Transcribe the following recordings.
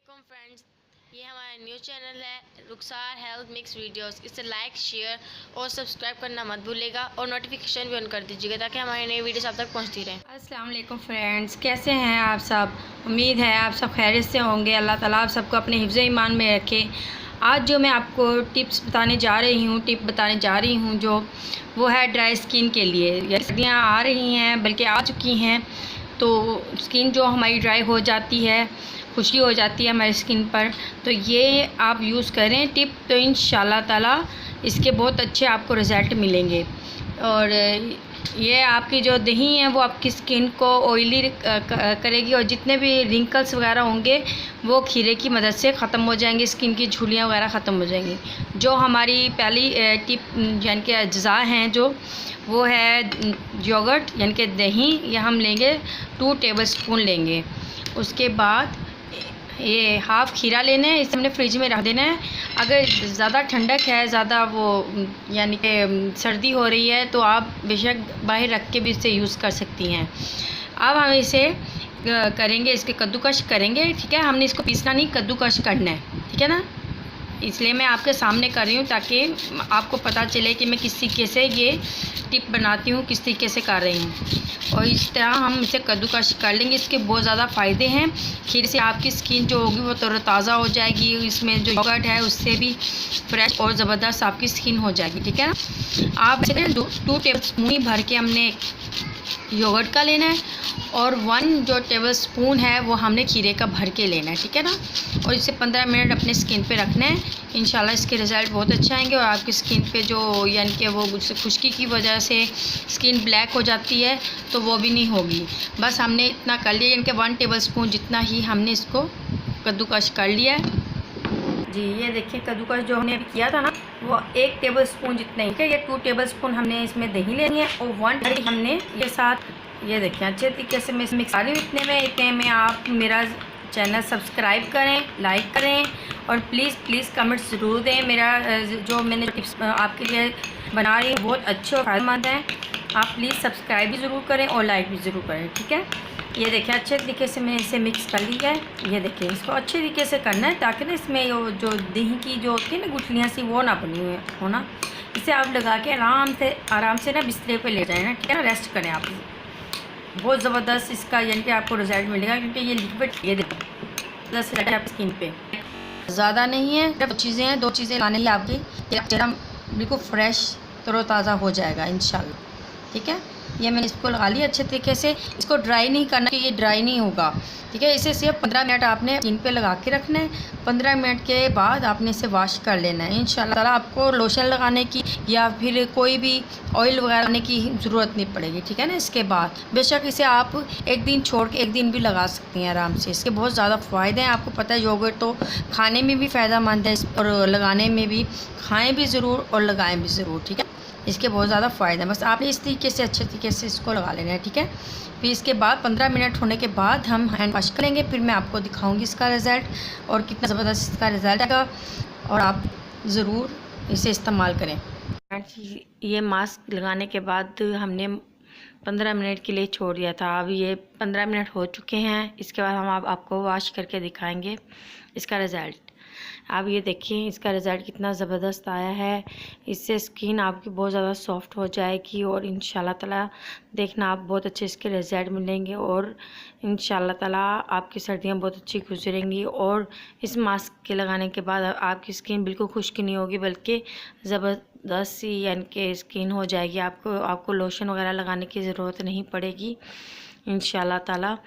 वालेकुम फ्रेंड्स, ये हमारा न्यू चैनल है रुखसार हेल्थ मिक्स वीडियोस। इसे लाइक, शेयर और सब्सक्राइब करना मत भूलिएगा और नोटिफिकेशन भी ऑन कर दीजिएगा ताकि हमारी नई वीडियोस आप तक पहुंचती रहें। अस्सलाम वालेकुम फ्रेंड्स, कैसे हैं आप सब। उम्मीद है आप सब खैरियत से होंगे। अल्लाह ताला आप सबको अपने हिफ्ज़ ईमान में रखे। आज जो मैं आपको टिप बताने जा रही हूँ जो वो है ड्राई स्किन के लिए। सर्दियाँ आ रही हैं, बल्कि आ चुकी हैं, तो स्किन जो हमारी ड्राई हो जाती है, खुश्की हो जाती है हमारी स्किन पर, तो ये आप यूज़ करें टिप, तो इंशाल्लाह ताला इसके बहुत अच्छे आपको रिज़ल्ट मिलेंगे। और ये आपकी जो दही है वो आपकी स्किन को ऑयली करेगी और जितने भी रिंकल्स वगैरह होंगे वो खीरे की मदद से ख़त्म हो जाएंगे। स्किन की झुर्रियाँ वगैरह ख़त्म हो जाएंगी। जो हमारी पहली टिप यानी कि अज्जा हैं जो वो है योगर्ट यानी कि दही, या हम लेंगे 2 टेबलस्पून लेंगे। उसके बाद ये हाफ़ खीरा लेना है, इसे हमने फ्रिज में रख देना है। अगर ज़्यादा ठंडक है, ज़्यादा वो यानी कि सर्दी हो रही है, तो आप बेशक बाहर रख के भी इसे यूज़ कर सकती हैं। अब हम इसे करेंगे, इसके कद्दूकश करेंगे, ठीक है। हमने इसको पीसना नहीं, कद्दूकश करना है, ठीक है ना। इसलिए मैं आपके सामने कर रही हूँ ताकि आपको पता चले कि मैं किस तरीके से ये टिप बनाती हूँ, किस तरीके से कर रही हूँ। और इस तरह हम इसे कद्दूकश कर लेंगे। इसके बहुत ज़्यादा फ़ायदे हैं। खीर से आपकी स्किन जो होगी वो तरोताज़ा हो जाएगी। इसमें जो योगर्ट है उससे भी फ्रेश और ज़बरदस्त आपकी स्किन हो जाएगी, ठीक है ना। आप 2 टेबलस्पून भर के हमने योगर्ट का लेना है और 1 जो टेबलस्पून है वो हमने खीरे का भर के लेना है, ठीक है ना। और इसे 15 मिनट अपने स्किन पे रखना है। इंशाल्लाह इसके रिज़ल्ट बहुत अच्छे आएंगे और आपकी स्किन पे जो यानी कि वो खुश्की की वजह से स्किन ब्लैक हो जाती है तो वो भी नहीं होगी। बस हमने इतना कर लिया, यानी कि 1 टेबलस्पून जितना ही हमने इसको कद्दूकश कर लिया है जी। ये देखिए कद्दूकश जो हमने अभी किया था ना वो 1 टेबलस्पून जितना ही, ठीक है। ये 2 टेबलस्पून हमने इसमें दही लेनी है और 1 हमने ये साथ, ये देखिए अच्छे तरीके से मैं इसमें मिक्स कर रही हूँ। इतने में आप मेरा चैनल सब्सक्राइब करें, लाइक करें और प्लीज़ कमेंट ज़रूर दें। मेरा जो मैंने टिप्स आपके लिए बना रही हूँ बहुत अच्छे और फ़ायदेमंद हैं। आप प्लीज़ सब्सक्राइब भी ज़रूर करें और लाइक भी ज़रूर करें, ठीक है। ये देखिए अच्छे तरीके से मैंने इसे मिक्स कर लिया है। ये देखिए इसको अच्छे तरीके से करना है ताकि ना इसमें जो दही की जो होती है ना गुठलियाँ सी, वो ना बनी हुई हो ना। इसे आप लगा के आराम से ना बिस्तर पे ले जाएं ना, ठीक है ना। रेस्ट करें आप। बहुत ज़बरदस्त इसका यानी कि आपको रिज़ल्ट मिलेगा, क्योंकि ये लिक्विड ये ज़बरदस्त रिज़ल्ट है आपकी स्किन पे। ज़्यादा नहीं है, 2 चीज़ें हैं, 2 चीज़ें लाने ही आपकी चेहरा बिल्कुल फ्रेश तरोताज़ा हो जाएगा इंशाल्लाह, ठीक है। ये मैंने इसको लगा लिया अच्छे तरीके से। इसको ड्राई नहीं करना, कि ये ड्राई नहीं होगा, ठीक है। इसे सिर्फ 15 मिनट आपने स्किन पे लगा के रखना है। 15 मिनट के बाद आपने इसे वॉश कर लेना है। इंशाल्लाह ताला आपको लोशन लगाने की या फिर कोई भी ऑयल वगैरह लगाने की ज़रूरत नहीं पड़ेगी, ठीक है ना। इसके बाद बेशक इसे आप 1 दिन छोड़ के 1 दिन भी लगा सकती हैं आराम से। इसके बहुत ज़्यादा फ़ायदे हैं। आपको पता है योगर्ट तो खाने में भी फ़ायदेमंद है और लगाने में भी। खाएँ भी ज़रूर और लगाएँ भी ज़रूर, ठीक है। इसके बहुत ज़्यादा फ़ायदे हैं। बस आपने इस तरीके से अच्छे तरीके से इसको लगा लेना है, ठीक है। फिर इसके बाद 15 मिनट होने के बाद हम हैंड वॉश करेंगे। फिर मैं आपको दिखाऊंगी इसका रिज़ल्ट और कितना ज़बरदस्त इसका रिज़ल्ट आएगा, और आप ज़रूर इसे इस्तेमाल करें। ये मास्क लगाने के बाद हमने 15 मिनट के लिए छोड़ दिया था। अब ये 15 मिनट हो चुके हैं। इसके बाद हम आपको वॉश करके दिखाएंगे इसका रिज़ल्ट। आप ये देखिए इसका रिज़ल्ट कितना ज़बरदस्त आया है। इससे स्किन आपकी बहुत ज़्यादा सॉफ्ट हो जाएगी और इंशाल्लाह ताला देखना आप बहुत अच्छे इसके रिज़ल्ट मिलेंगे और इंशाल्लाह ताला आपकी सर्दियाँ बहुत अच्छी गुजरेंगी। और इस मास्क के लगाने के बाद आपकी स्किन बिल्कुल खुश्क नहीं होगी, बल्कि ज़बरदस्त सी यानी कि स्किन हो जाएगी। आपको लोशन वगैरह लगाने की ज़रूरत नहीं पड़ेगी इंशाल्लाह ताला।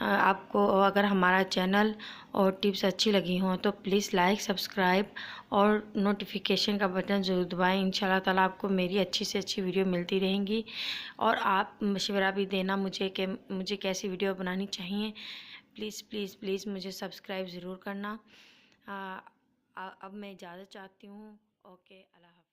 आपको अगर हमारा चैनल और टिप्स अच्छी लगी हों तो प्लीज़ लाइक, सब्सक्राइब और नोटिफिकेशन का बटन ज़रूर दबाएं। इंशाल्लाह ताला आपको मेरी अच्छी से अच्छी वीडियो मिलती रहेंगी। और आप मशवरा भी देना मुझे कि मुझे कैसी वीडियो बनानी चाहिए। प्लीज़ मुझे सब्सक्राइब ज़रूर करना। अब मैं इजाज़त चाहती हूँ। ओके, अल्लाह हाफ़िज़।